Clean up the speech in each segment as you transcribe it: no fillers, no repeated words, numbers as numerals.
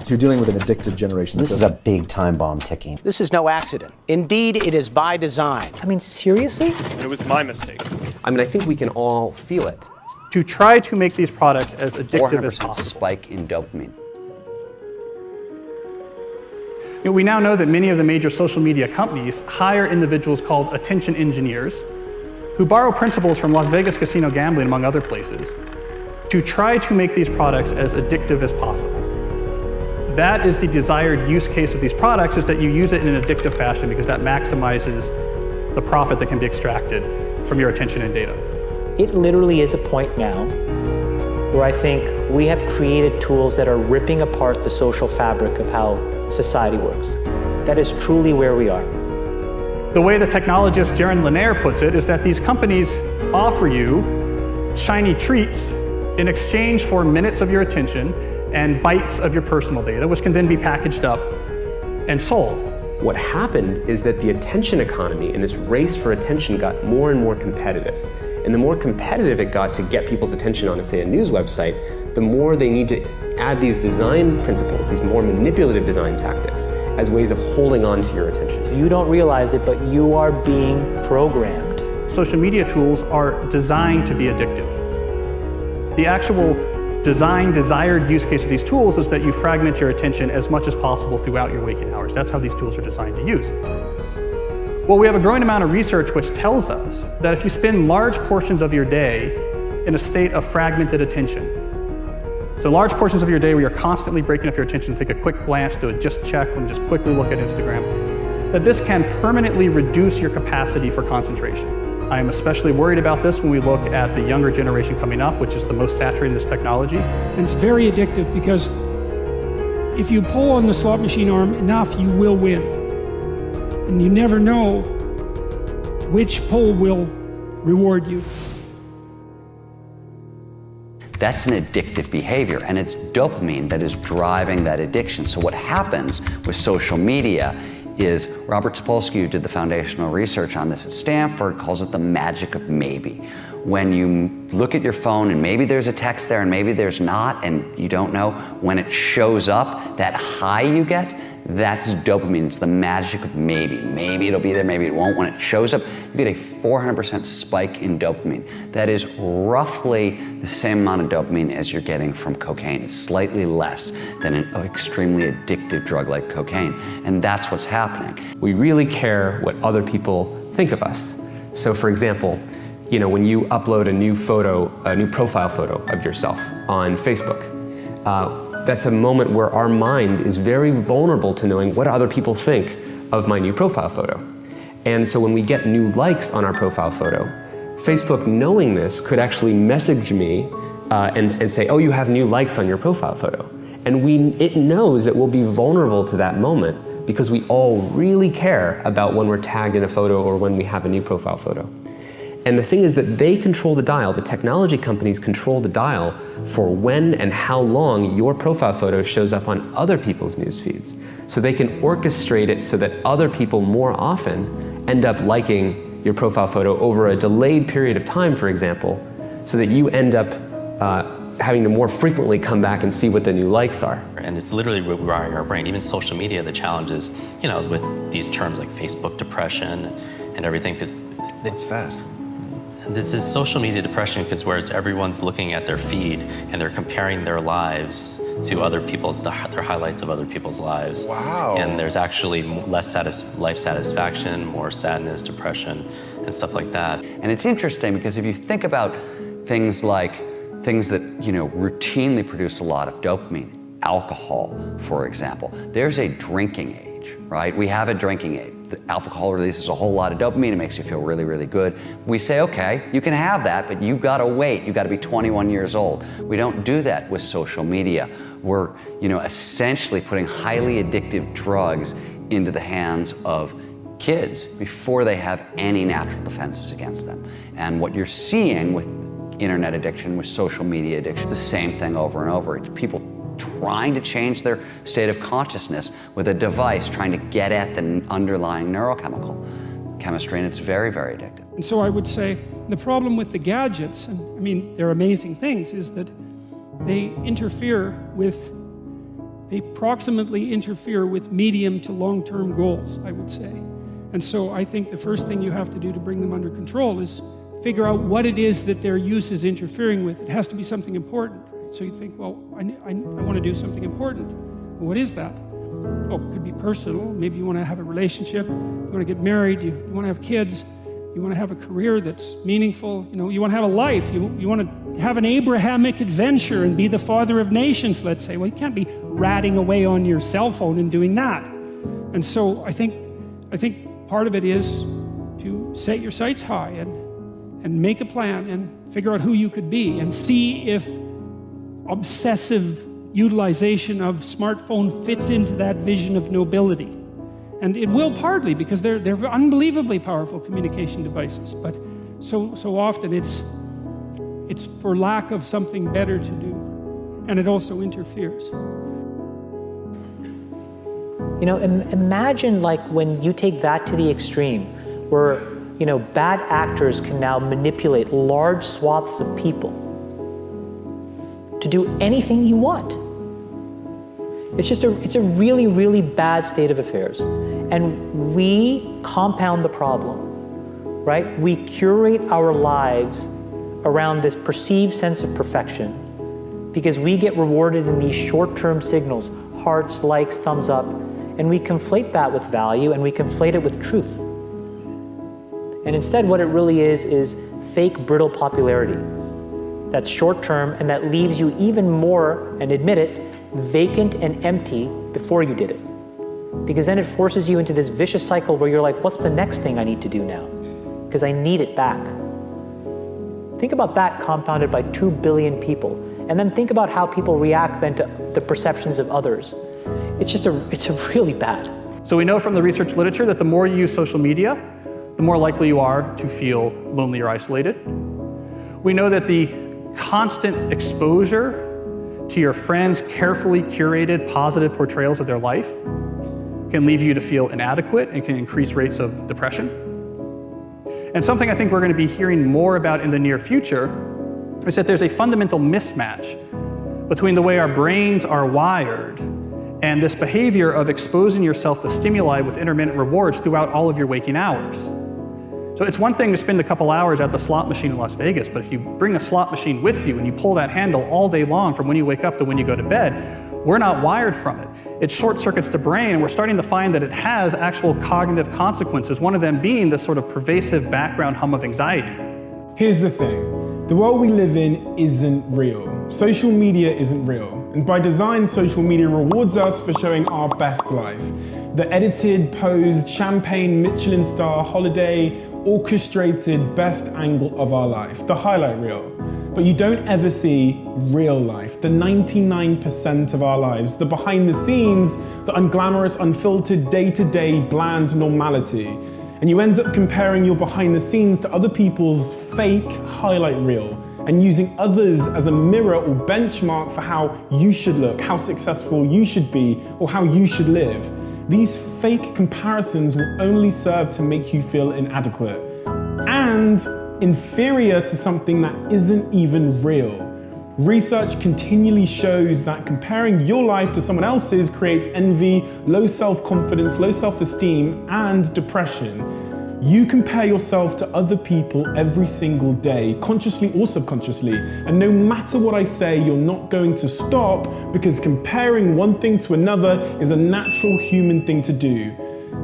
You're dealing with an addicted generation. This is a big time bomb ticking. This is no accident. Indeed, it is by design. I mean, seriously? It was my mistake. I mean, I think we can all feel it. To try to make these products as addictive as 400% possible. spike in dopamine. We now know that many of the major social media companies hire individuals called attention engineers who borrow principles from Las Vegas casino gambling, among other places, to try to make these products as addictive as possible. That is the desired use case of these products, is that you use it in an addictive fashion because that maximizes the profit that can be extracted from your attention and data. It literally is a point now where I think we have created tools that are ripping apart the social fabric of how society works. That is truly where we are. The way the technologist Jaron Lanier puts it is that these companies offer you shiny treats in exchange for minutes of your attention and bytes of your personal data, which can then be packaged up and sold. What happened is that the attention economy and this race for attention got more and more competitive. And the more competitive it got to get people's attention on, say, a news website, the more they need to add these design principles, these more manipulative design tactics, as ways of holding on to your attention. You don't realize it, but you are being programmed. Social media tools are designed to be addictive. The actual desired use case of these tools is that you fragment your attention as much as possible throughout your waking hours. That's how these tools are designed to use. Well, we have a growing amount of research which tells us that if you spend large portions of your day in a state of fragmented attention, so large portions of your day where you're constantly breaking up your attention, take a quick glance, do a just check, and just quickly look at Instagram, that this can permanently reduce your capacity for concentration. I am especially worried about this when we look at the younger generation coming up, which is the most saturated in this technology. And it's very addictive because if you pull on the slot machine arm enough, you will win. And you never know which pull will reward you. That's an addictive behavior, and it's dopamine that is driving that addiction. So what happens with social media is Robert Sapolsky, who did the foundational research on this at Stanford, calls it the magic of maybe. When you look at your phone and maybe there's a text there and maybe there's not, and you don't know, when it shows up, that high you get, that's dopamine. It's the magic of maybe. Maybe it'll be there, maybe it won't. When it shows up, you get a 400% spike in dopamine. That is roughly the same amount of dopamine as you're getting from cocaine. It's slightly less than an extremely addictive drug like cocaine. And that's what's happening. We really care what other people think of us. So for example, when you upload a new profile photo of yourself on Facebook, that's a moment where our mind is very vulnerable to knowing what other people think of my new profile photo. And so when we get new likes on our profile photo, Facebook, knowing this, could actually message me and say, oh, you have new likes on your profile photo. And it knows that we'll be vulnerable to that moment because we all really care about when we're tagged in a photo or when we have a new profile photo. And the thing is that they control the dial, the technology companies control the dial for when and how long your profile photo shows up on other people's news feeds. So they can orchestrate it so that other people more often end up liking your profile photo over a delayed period of time, for example, so that you end up having to more frequently come back and see what the new likes are. And it's literally rewiring our brain. Even social media, the challenge is, with these terms like Facebook depression and everything. What's that? This is social media depression because whereas everyone's looking at their feed and they're comparing their lives to other people, their highlights of other people's lives. Wow. And there's actually less life satisfaction, more sadness, depression, and stuff like that. And it's interesting because if you think about things that routinely produce a lot of dopamine, alcohol, for example, there's a drinking age, right? We have a drinking age. The alcohol releases a whole lot of dopamine. It makes you feel really, really good. We say, okay, you can have that, but you gotta wait. You gotta be 21 years old. We don't do that with social media. We're, essentially putting highly addictive drugs into the hands of kids before they have any natural defenses against them. And what you're seeing with internet addiction, with social media addiction, it's the same thing over and over. It's people trying to change their state of consciousness with a device, trying to get at the underlying neurochemical chemistry, and it's very, very addictive. And so I would say the problem with the gadgets, and they're amazing things, is that they interfere with they proximately interfere with medium to long-term goals, I would say. And so I think the first thing you have to do to bring them under control is figure out what it is that their use is interfering with. It has to be something important. Right? So you think, well, I want to do something important. Well, what is that? Oh, it could be personal. Maybe you want to have a relationship. You want to get married. You want to have kids. You want to have a career that's meaningful. You want to have a life. You want to have an Abrahamic adventure and be the father of nations, let's say. Well, you can't be ratting away on your cell phone and doing that. And so I think part of it is to set your sights high and make a plan and figure out who you could be and see if obsessive utilization of smartphone fits into that vision of nobility. And it will partly, because they're unbelievably powerful communication devices, but so often it's for lack of something better to do, and it also interferes. Imagine like when you take that to the extreme, where bad actors can now manipulate large swaths of people to do anything you want. It's a really, really bad state of affairs. And we compound the problem, right? We curate our lives around this perceived sense of perfection because we get rewarded in these short-term signals, hearts, likes, thumbs up, and we conflate that with value and we conflate it with truth. And instead what it really is fake, brittle popularity that's short-term and that leaves you even more, and admit it, vacant and empty before you did it. Because then it forces you into this vicious cycle where you're like, what's the next thing I need to do now? Because I need it back. Think about that compounded by 2 billion people. And then think about how people react then to the perceptions of others. It's really bad. So we know from the research literature that the more you use social media, the more likely you are to feel lonely or isolated. We know that the constant exposure to your friends' carefully curated positive portrayals of their life can leave you to feel inadequate and can increase rates of depression. And something I think we're going to be hearing more about in the near future is that there's a fundamental mismatch between the way our brains are wired and this behavior of exposing yourself to stimuli with intermittent rewards throughout all of your waking hours. So it's one thing to spend a couple hours at the slot machine in Las Vegas, but if you bring a slot machine with you and you pull that handle all day long from when you wake up to when you go to bed, we're not wired from it. It short circuits the brain, and we're starting to find that it has actual cognitive consequences, one of them being this sort of pervasive background hum of anxiety. Here's the thing. The world we live in isn't real. Social media isn't real. And by design, social media rewards us for showing our best life. The edited, posed, champagne, Michelin star, holiday, orchestrated best angle of our life, the highlight reel. But you don't ever see real life, the 99% of our lives, the behind the scenes, the unglamorous, unfiltered, day-to-day, bland normality. And you end up comparing your behind the scenes to other people's fake highlight reel and using others as a mirror or benchmark for how you should look, how successful you should be, or how you should live. These fake comparisons will only serve to make you feel inadequate and inferior to something that isn't even real. Research continually shows that comparing your life to someone else's creates envy, low self-confidence, low self-esteem, and depression. You compare yourself to other people every single day, consciously or subconsciously, and no matter what I say, you're not going to stop because comparing one thing to another is a natural human thing to do.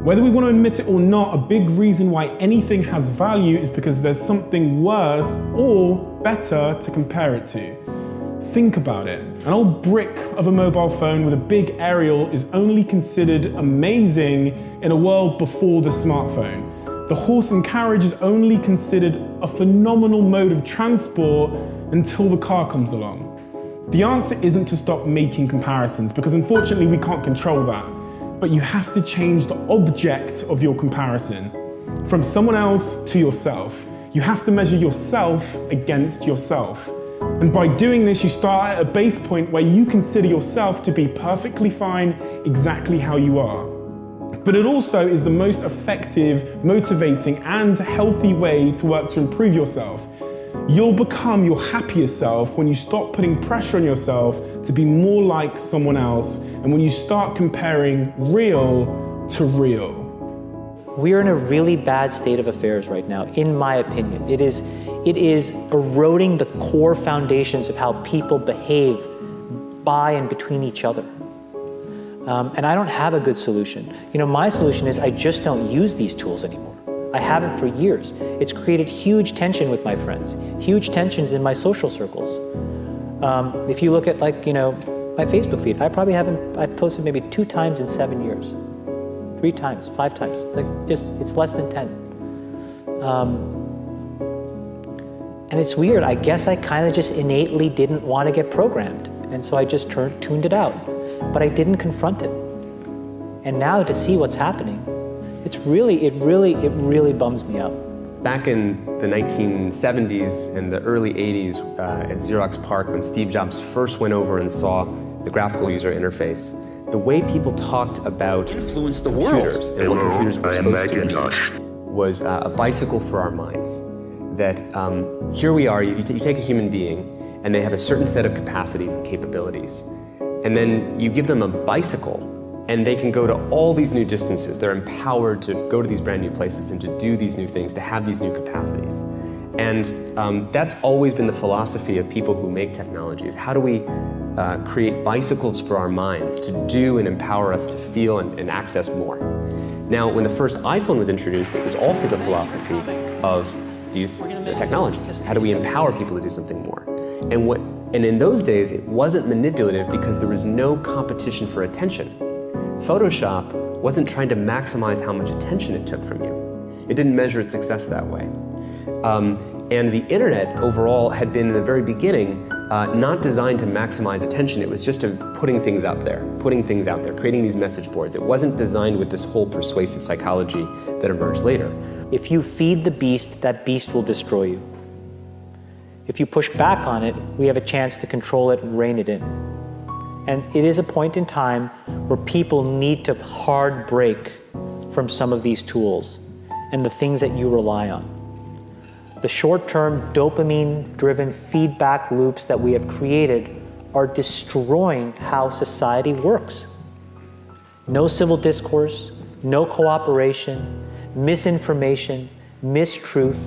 Whether we want to admit it or not, a big reason why anything has value is because there's something worse or better to compare it to. Think about it. An old brick of a mobile phone with a big aerial is only considered amazing in a world before the smartphone. The horse and carriage is only considered a phenomenal mode of transport until the car comes along. The answer isn't to stop making comparisons, because unfortunately we can't control that. But you have to change the object of your comparison from someone else to yourself. You have to measure yourself against yourself. And by doing this, you start at a base point where you consider yourself to be perfectly fine exactly how you are. But it also is the most effective, motivating, and healthy way to work to improve yourself. You'll become your happier self when you stop putting pressure on yourself to be more like someone else, and when you start comparing real to real. We are in a really bad state of affairs right now, in my opinion. It is eroding the core foundations of how people behave by and between each other. And I don't have a good solution. My solution is I just don't use these tools anymore. I haven't for years. It's created huge tension with my friends, huge tensions in my social circles. If you look at my Facebook feed, I've posted maybe 2 times in 7 years. 3 times, 5 times, it's less than 10. And it's weird, I guess I kind of just innately didn't want to get programmed. And so I just tuned it out, but I didn't confront it. And now to see what's happening, it really bums me out. Back in the 1970s and the early 80s at Xerox PARC, when Steve Jobs first went over and saw the graphical user interface, the way people talked about computers and what computers were supposed to be was a bicycle for our minds. That here we are, you take a human being, and they have a certain set of capacities and capabilities. And then you give them a bicycle, and they can go to all these new distances. They're empowered to go to these brand new places and to do these new things, to have these new capacities. And that's always been the philosophy of people who make technology, is how do we create bicycles for our minds to do and empower us to feel and access more. Now, when the first iPhone was introduced, it was also the philosophy of these technologies. How do we empower people to do something more? And in those days, it wasn't manipulative because there was no competition for attention. Photoshop wasn't trying to maximize how much attention it took from you. It didn't measure its success that way. And the internet overall had been in the very beginning not designed to maximize attention. It was just putting things out there, creating these message boards. It wasn't designed with this whole persuasive psychology that emerged later. If you feed the beast, that beast will destroy you. If you push back on it, we have a chance to control it and rein it in. And it is a point in time where people need to hard break from some of these tools and the things that you rely on. The short-term dopamine-driven feedback loops that we have created are destroying how society works. No civil discourse, no cooperation, misinformation, mistruth.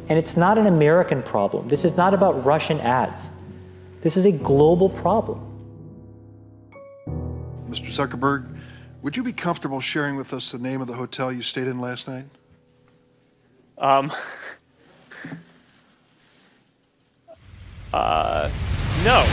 And it's not an American problem. This is not about Russian ads. This is a global problem. Mr. Zuckerberg, would you be comfortable sharing with us the name of the hotel you stayed in last night? No.